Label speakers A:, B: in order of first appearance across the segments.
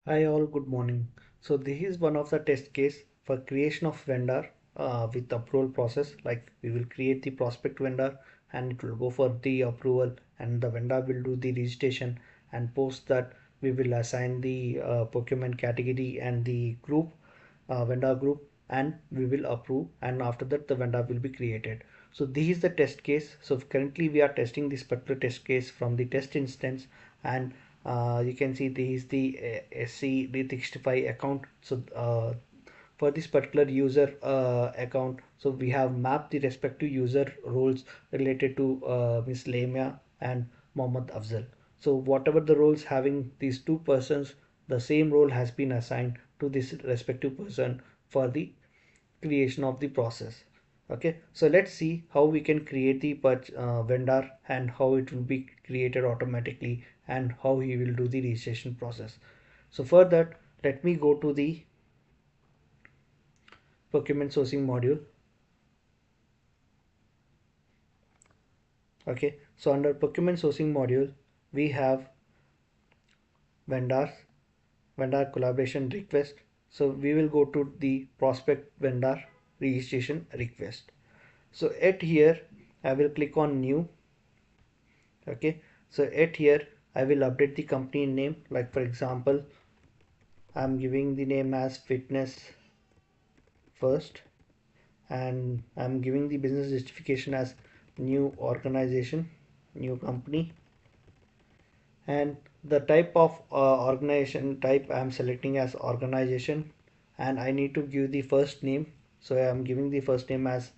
A: Hi all, good morning. So this is one of the test case for creation of vendor with approval process. Like we will create the prospect vendor and it will go for the approval and the vendor will do the registration, and post that we will assign the procurement category and the group, vendor group, and we will approve, and after that the vendor will be created. So this is the test case. So currently we are testing this particular test case from the test instance, and you can see this is the SC365 account. So for this particular user account, so we have mapped the respective user roles related to Miss Lemia and Mohammed Afzal. So whatever the roles having these two persons, the same role has been assigned to this respective person for the creation of the process. Okay, so let's see how we can create the vendor and how it will be created automatically and how he will do the registration process. So for that, let me go to the procurement sourcing module. Okay, so under procurement sourcing module, we have vendors, vendor collaboration request. So we will go to the prospect vendor registration request. So at here, I will click on new. Okay, so at here I will update the company name. Like for example, I'm giving the name as Fitness First, and I'm giving the business justification as new organization, new company, and the type of organization type I'm selecting as organization, and I need to give the first name. So I'm giving the first name as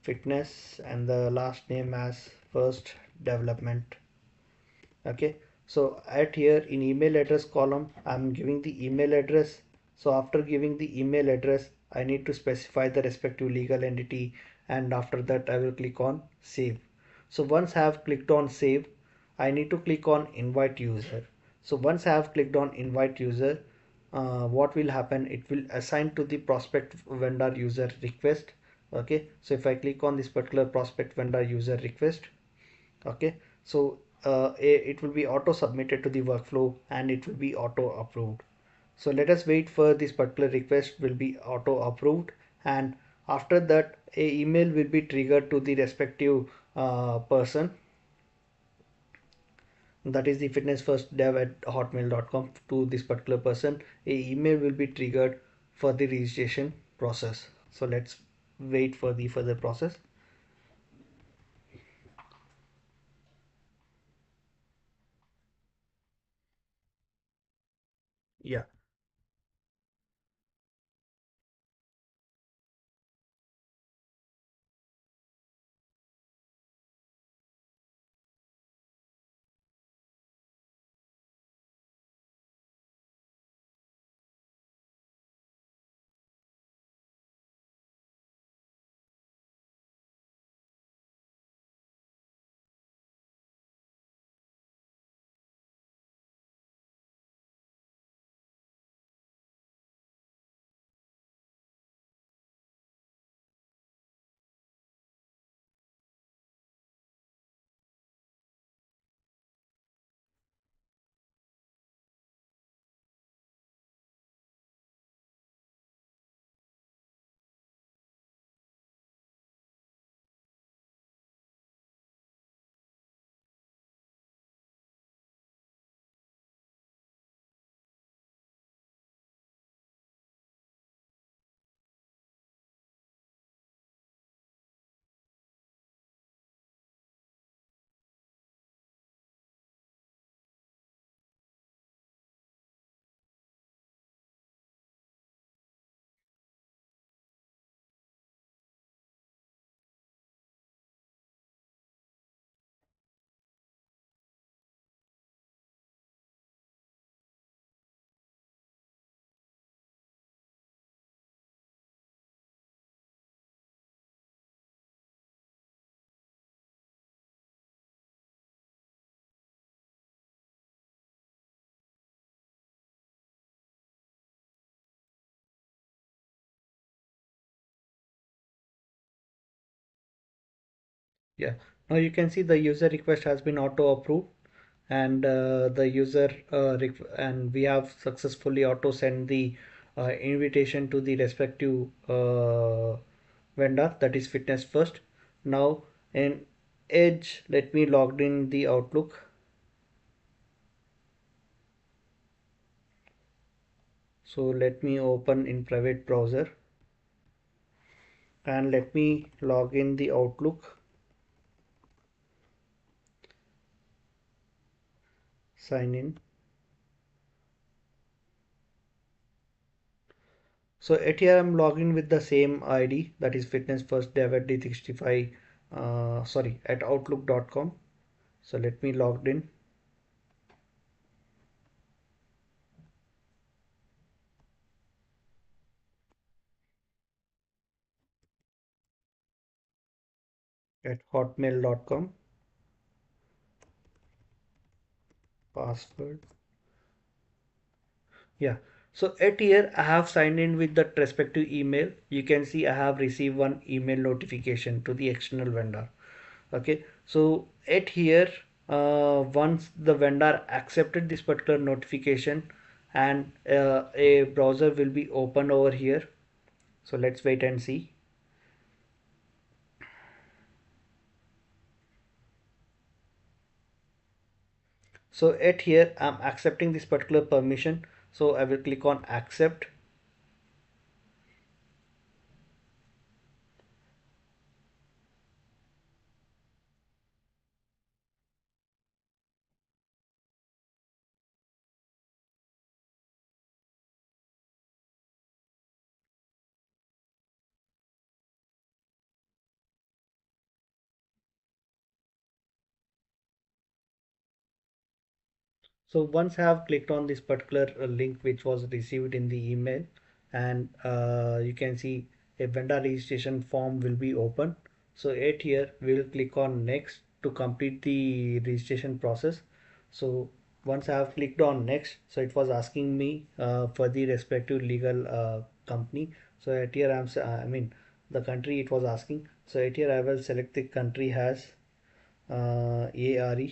A: Fitness and the last name as First Development. Okay, so at here in email address column I'm giving the email address. So after giving the email address, I need to specify the respective legal entity, and after that I will click on save. So once I have clicked on save, I need to click on invite user. So once I have clicked on invite user, what will happen, it will assign to the prospect vendor user request. Okay, so if I click on this particular prospect vendor user request, okay, so it will be auto submitted to the workflow and it will be auto approved. So let us wait for this particular request will be auto approved, and after that a email will be triggered to the respective person, that is the fitnessfirstdev@hotmail.com. To this particular person a email will be triggered for the registration process. So let's wait for the further process. Yeah. Yeah, now you can see the user request has been auto approved. and the user and we have successfully auto send the invitation to the respective vendor, that is Fitness First. Now in Edge, let me logged in the Outlook. So let me open in private browser and let me log in the Outlook, sign in. So at here I'm logging with the same ID, that is Fitness First David D65 sorry, at outlook.com. So let me logged in. At hotmail.com, password. Yeah, so at here I have signed in with the respective email. You can see I have received one email notification to the external vendor. Okay, so at here once the vendor accepted this particular notification, and a browser will be open over here. So let's wait and see. So at here I'm accepting this particular permission, so I will click on accept. So once I have clicked on this particular link which was received in the email, and you can see a vendor registration form will be open. So at here we will click on next to complete the registration process. So once I have clicked on next, so it was asking me for the respective legal company. So at here I mean the country it was asking. So at here I will select the country as ARE,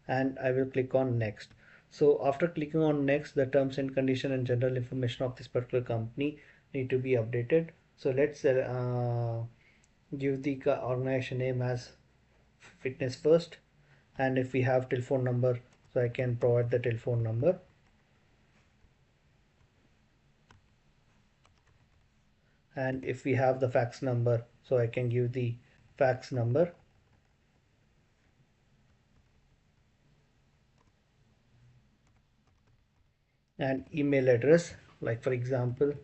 A: and I will click on next. So after clicking on next, the terms and condition and general information of this particular company need to be updated. So let's give the organization name as Fitness First, and if we have telephone number, so I can provide the telephone number, and if we have the fax number, so I can give the fax number, and email address, like for example.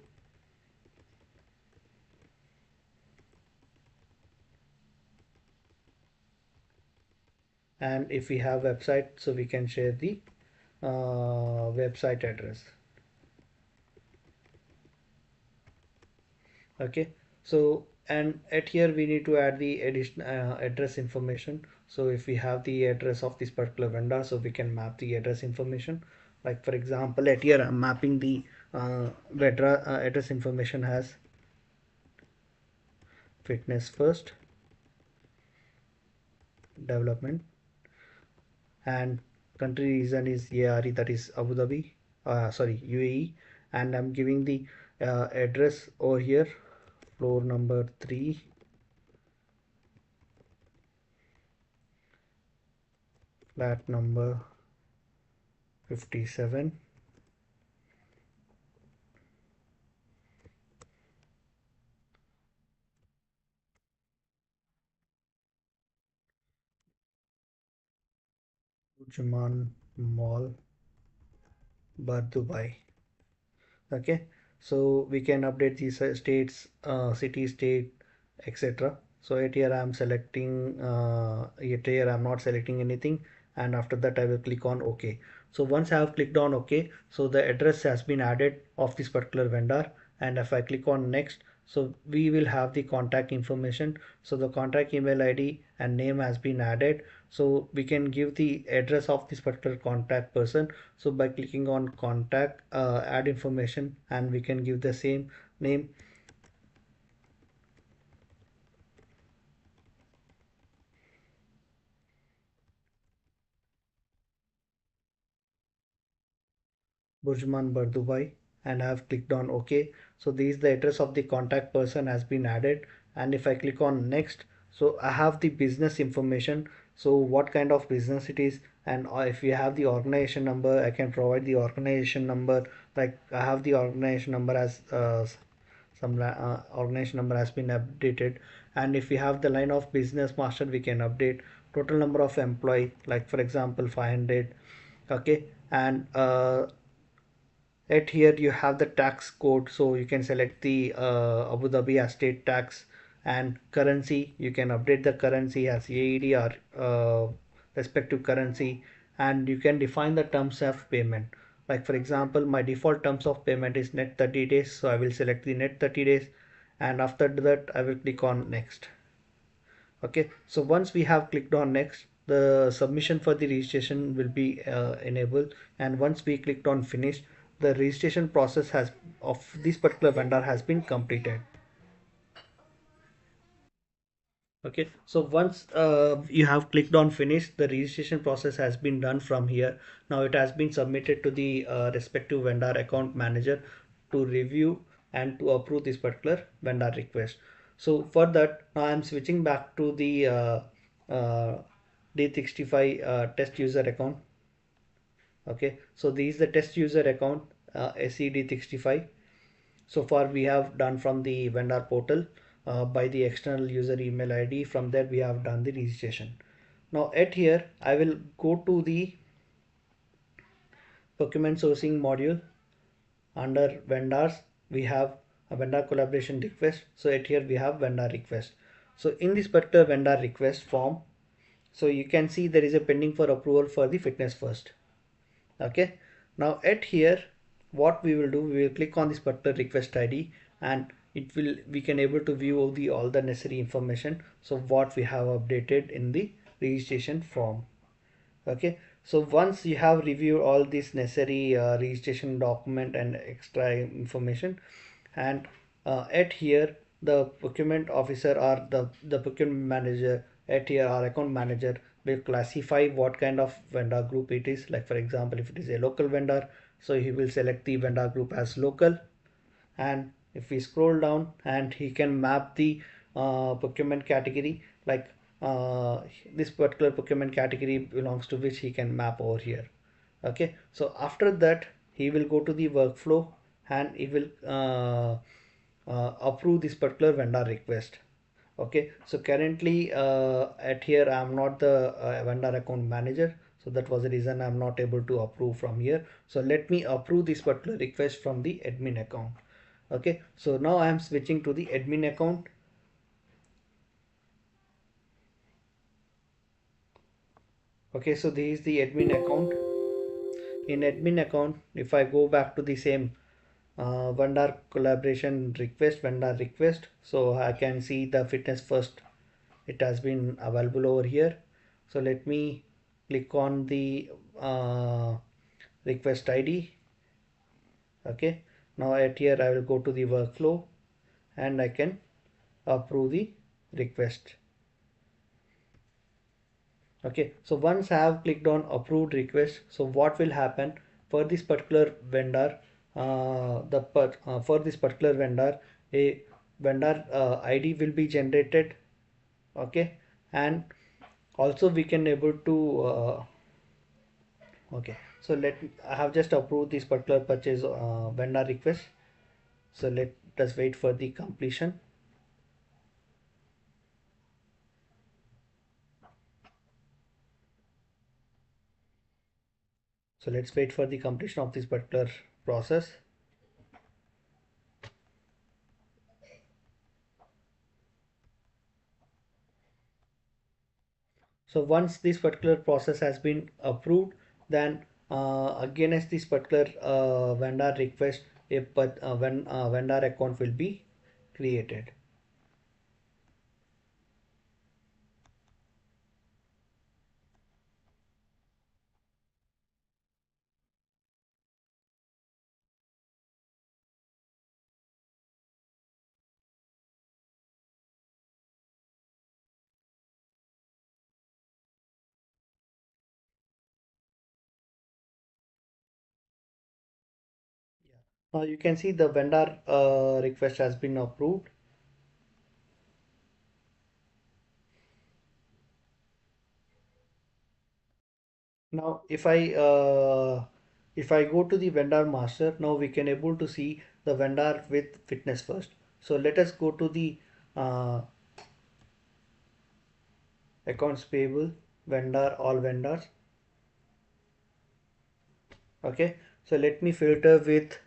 A: And if we have website, so we can share the website address. Okay, so and at here we need to add the additional address information. So if we have the address of this particular vendor, so we can map the address information. Like for example, at here I'm mapping the vendor address information as Fitness First Development, and country region is ARE, that is Abu Dhabi, sorry, UAE, and I'm giving the address over here, floor number 3, flat number 57, Juman Mall, Bar Dubai. Okay, so we can update these states, city, state, etc. So at here I'm selecting, at here I'm not selecting anything, and after that I will click on OK. So once I have clicked on OK, so the address has been added of this particular vendor, and if I click on next, so we will have the contact information. So the contact email ID and name has been added, so we can give the address of this particular contact person. So by clicking on contact, add information, and we can give the same name. Burjman Bardubai, and I have clicked on OK. So this is the address of the contact person has been added, and if I click on next, so I have the business information, so what kind of business it is, and if you have the organization number, I can provide the organization number. Like I have the organization number as some organization number has been updated, and if we have the line of business master, we can update total number of employee, like for example 500. Okay, and at here you have the tax code, so you can select the Abu Dhabi as state tax, and currency you can update the currency as AED or respective currency, and you can define the terms of payment. Like for example, my default terms of payment is net 30 days, so I will select the net 30 days, and after that I will click on next. Okay, so once we have clicked on next, the submission for the registration will be enabled, and once we clicked on finish, the registration process has of this particular vendor has been completed. Okay, so once you have clicked on finish, the registration process has been done from here. Now it has been submitted to the respective vendor account manager to review and to approve this particular vendor request. So for that, now I'm switching back to the D365 test user account. Okay, so this is the test user account, SED365. So far we have done from the vendor portal by the external user email ID. From there we have done the registration. Now at here I will go to the procurement sourcing module. Under vendors we have a vendor collaboration request. So at here we have vendor request. So in this particular vendor request form, so you can see there is a pending for approval for the fitness first. Okay, now at here what we will do, we will click on this particular request ID, and it will, we can able to view the all the necessary information, so what we have updated in the registration form. Okay, so once you have reviewed all this necessary registration document and extra information, and at here the procurement officer or the procurement manager at here, our account manager will classify what kind of vendor group it is. Like for example, if it is a local vendor, so he will select the vendor group as local, and if we scroll down, and he can map the procurement category, like this particular procurement category belongs to which he can map over here. Okay, so after that he will go to the workflow, and he will approve this particular vendor request. Okay, so currently at here I am not the vendor account manager, so that was the reason I'm not able to approve from here. So let me approve this particular request from the admin account. Okay, so now I am switching to the admin account. Okay, so this is the admin account. In admin account, if I go back to the same vendor collaboration request, vendor request, so I can see the fitness first, it has been available over here. So let me click on the request ID. Okay, now at here I will go to the workflow, and I can approve the request. Okay, so once I have clicked on approved request, so what will happen for this particular vendor, for this particular vendor, a vendor ID will be generated. Okay, and also we can able to okay, so I have just approved this particular purchase vendor request, so let us wait for the completion. So let's wait for the completion of this particular process. So once this particular process has been approved, then against this particular vendor request, a vendor account will be created. Now you can see the vendor request has been approved. Now if I go to the vendor master, now we can able to see the vendor with fitness first. So let us go to the uh, accounts payable, vendor, all vendors. Okay, so let me filter with